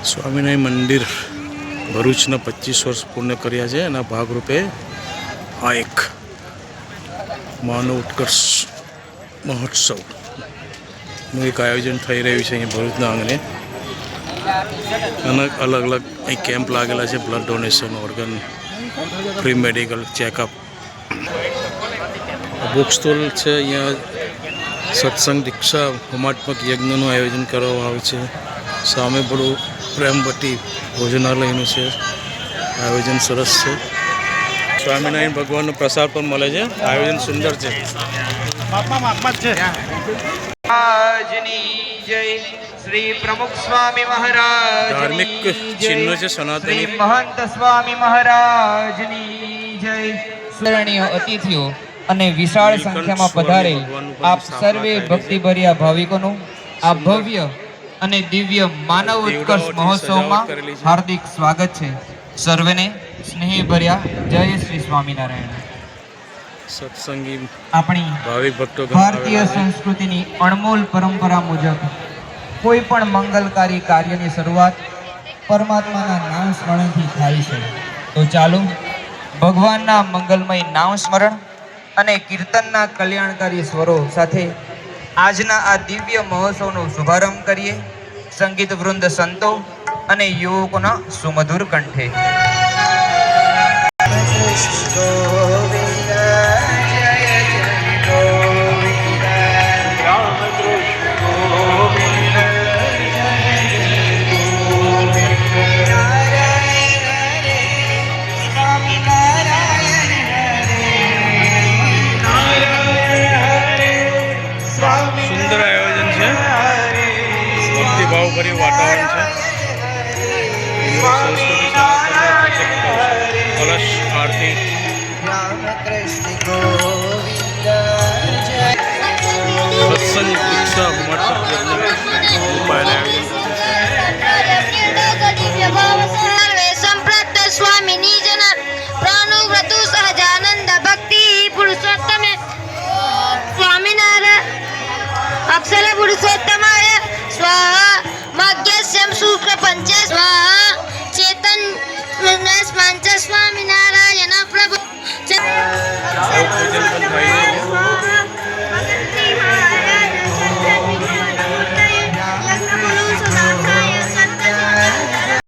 સ્વામિનારાયણ મંદિર ભરૂચના 25 વર્ષ પૂર્ણ કર્યા છે. એના ભાગરૂપે આ એક માનવ ઉત્કર્ષ મહોત્સવનું એક આયોજન થઈ રહ્યું છે અહીં ભરૂચના આંગણે. અને અલગ અલગ અહીં કેમ્પ લાગેલા છે. Blood donation, organ, free medical checkup. Book stall છે. અહીંયા સત્સંગ દીક્ષા હોમાત્મક યજ્ઞનું આયોજન કરવામાં આવે છે. સામે બધું પ્રેમવતી ભોજનાલયનું છે. આયોજન સરસ છે. સ્વામિનારાયણ ભગવાનનો પ્રસાદ પણ મળે છે. આયોજન સુંદર છે. શ્રી પ્રમુખ સ્વામી મહારાજ ધાર્મિક ચિહ્નો છે સનાતની. મહંત સ્વામી મહારાજની જય. સ્મરણીય અતિથિઓ અને વિશાળ સંખ્યામાં પધારેલ આપ સર્વે ભક્તિભર્યા ભાવિકોનું આ ભવ્ય અને દિવ્ય માનવ ઉત્કર્ષ મહોત્સવમાં હાર્દિક સ્વાગત છે. સર્વેને સ્નેહભર્યા જય શ્રી સ્વામિનારાયણ. સત્સંગી આપણી ભાવિક ભક્તો ભારતીય સંસ્કૃતિની અણમોલ પરંપરા મુજબ કોઈ પણ મંગલકારી કાર્યની શરૂઆત પરમાત્માના નામ સ્મરણથી થાય છે. તો ચાલો ભગવાનના મંગલમય નામ સ્મરણ અને કીર્તનના કલ્યાણકારી સ્વરો સાથે આજના આ દિવ્ય મહોત્સવનો શુભારંભ કરીએ. સંગીત વૃંદ, સંતો અને યુવકોના સુમધુર કંઠે. સુંદર આયોજન છે. ભક્તિભાવભર્યું વાતાવરણ છે. કલશ આરતી, સત્સંગ દીક્ષા હોમાત્મક યજ્ઞ